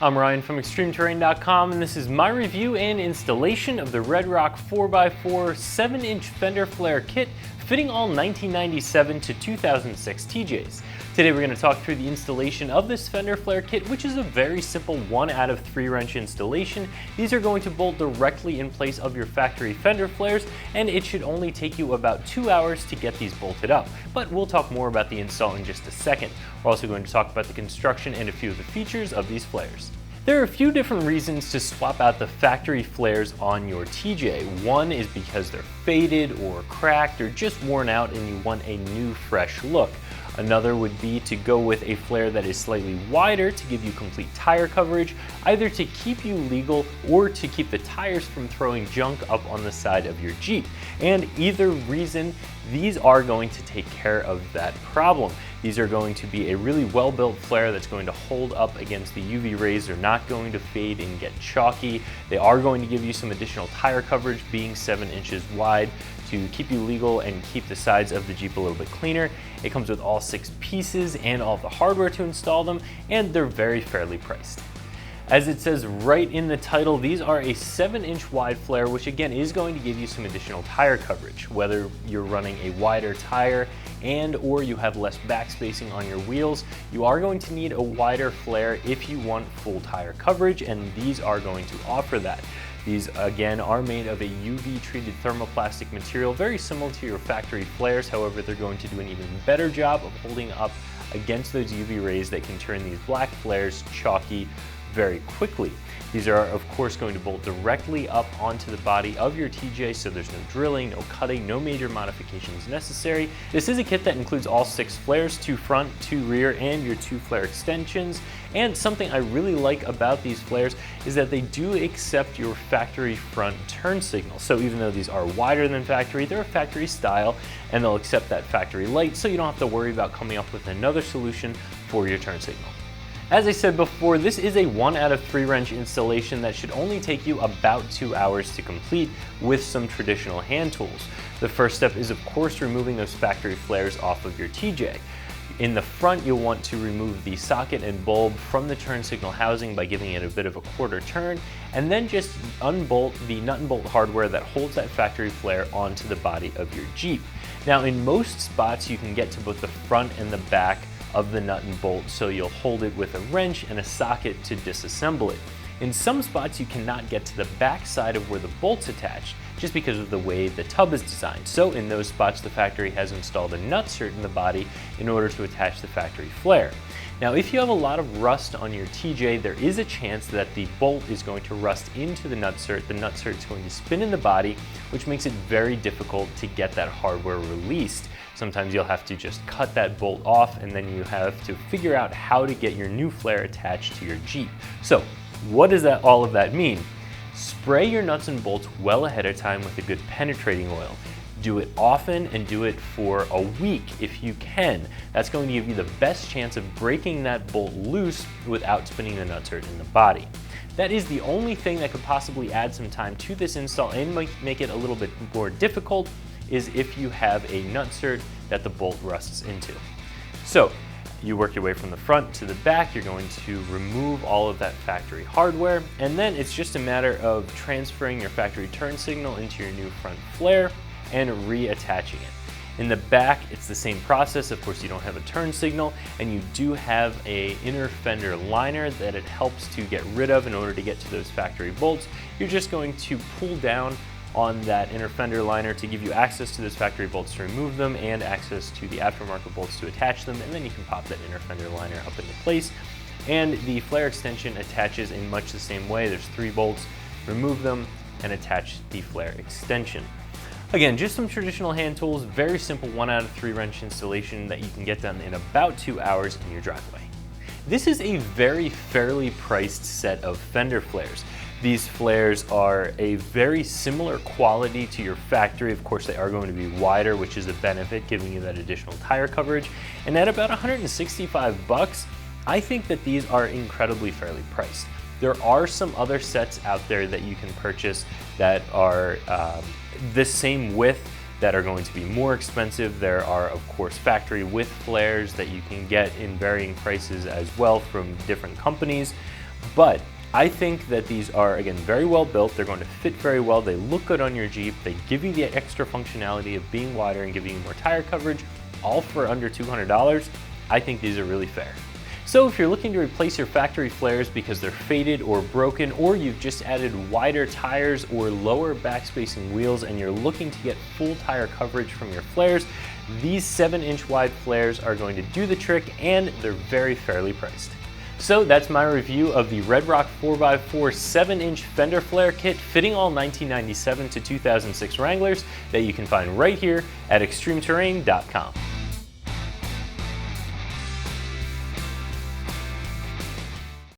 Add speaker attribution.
Speaker 1: I'm Ryan from ExtremeTerrain.com, and this is my review and installation of the RedRock 4x4 7-inch Fender flare kit fitting all 1997 to 2006 TJs. Today we're going to talk through the installation of this Fender flare kit, which is a very simple 1 out of 3 wrench installation. These are going to bolt directly in place of your factory Fender flares, and it should only take you about 2 hours to get these bolted up. But we'll talk more about the install in just a second. We're also going to talk about the construction and a few of the features of these flares. There are a few different reasons to swap out the factory flares on your TJ. One is because they're faded or cracked or just worn out and you want a new fresh look. Another would be to go with a flare that is slightly wider to give you complete tire coverage, either to keep you legal or to keep the tires from throwing junk up on the side of your Jeep. And either reason, these are going to take care of that problem. These are going to be a really well-built flare that's going to hold up against the UV rays. They're not going to fade and get chalky. They are going to give you some additional tire coverage, being 7 inches wide, to keep you legal and keep the sides of the Jeep a little bit cleaner. It comes with all 6 pieces and all of the hardware to install them, and they're very fairly priced. As it says right in the title, these are a 7-inch wide flare, which again is going to give you some additional tire coverage. Whether you're running a wider tire or you have less back spacing on your wheels, you are going to need a wider flare if you want full tire coverage, and these are going to offer that. These again are made of a UV treated thermoplastic material, very similar to your factory flares. However, they're going to do an even better job of holding up against those UV rays that can turn these black flares chalky very quickly. These are of course going to bolt directly up onto the body of your TJ, so there's no drilling, no cutting, no major modifications necessary. This is a kit that includes all 6 flares, 2 front, 2 rear, and your 2 flare extensions. And something I really like about these flares is that they do accept your factory front turn signal. So even though these are wider than factory, they're a factory style, and they'll accept that factory light, so you don't have to worry about coming up with another solution for your turn signal. As I said before, this is a 1 out of 3 wrench installation that should only take you about 2 hours to complete with some traditional hand tools. The first step is of course removing those factory flares off of your TJ. In the front, you'll want to remove the socket and bulb from the turn signal housing by giving it a bit of a quarter turn, and then just unbolt the nut and bolt hardware that holds that factory flare onto the body of your Jeep. Now in most spots you can get to both the front and the back of the nut and bolt, so you'll hold it with a wrench and a socket to disassemble it. In some spots you cannot get to the back side of where the bolt's attached, just because of the way the tub is designed. So in those spots the factory has installed a nutsert in the body in order to attach the factory flare. Now if you have a lot of rust on your TJ, there is a chance that the bolt is going to rust into the nutsert. The nutsert is going to spin in the body, which makes it very difficult to get that hardware released. Sometimes you'll have to just cut that bolt off, and then you have to figure out how to get your new flare attached to your Jeep. So what does all of that mean? Spray your nuts and bolts well ahead of time with a good penetrating oil. Do it often and do it for a week if you can. That's going to give you the best chance of breaking that bolt loose without spinning the nutsert in the body. That is the only thing that could possibly add some time to this install and make it a little bit more difficult, is if you have a nutsert that the bolt rusts into. So you work your way from the front to the back, you're going to remove all of that factory hardware, and then it's just a matter of transferring your factory turn signal into your new front flare and reattaching it. In the back, it's the same process. Of course, you don't have a turn signal, and you do have a inner fender liner that it helps to get rid of in order to get to those factory bolts. You're just going to pull down on that inner fender liner to give you access to those factory bolts to remove them and access to the aftermarket bolts to attach them, and then you can pop that inner fender liner up into place. And the flare extension attaches in much the same way. There's 3 bolts, remove them and attach the flare extension. Again, just some traditional hand tools, very simple 1 out of 3 wrench installation that you can get done in about 2 hours in your driveway. This is a very fairly priced set of Fender flares. These flares are a very similar quality to your factory. Of course, they are going to be wider, which is a benefit, giving you that additional tire coverage. And at about 165 bucks, I think that these are incredibly fairly priced. There are some other sets out there that you can purchase that are the same width that are going to be more expensive. There are, of course, factory width flares that you can get in varying prices as well from different companies. But I think that these are, again, very well built. They're going to fit very well. They look good on your Jeep. They give you the extra functionality of being wider and giving you more tire coverage, all for under $200. I think these are really fair. So if you're looking to replace your factory flares because they're faded or broken, or you've just added wider tires or lower backspacing wheels and you're looking to get full tire coverage from your flares, these 7-inch wide flares are going to do the trick, and they're very fairly priced. So that's my review of the RedRock 4x4 7-inch Fender flare kit fitting all 1997 to 2006 Wranglers that you can find right here at ExtremeTerrain.com.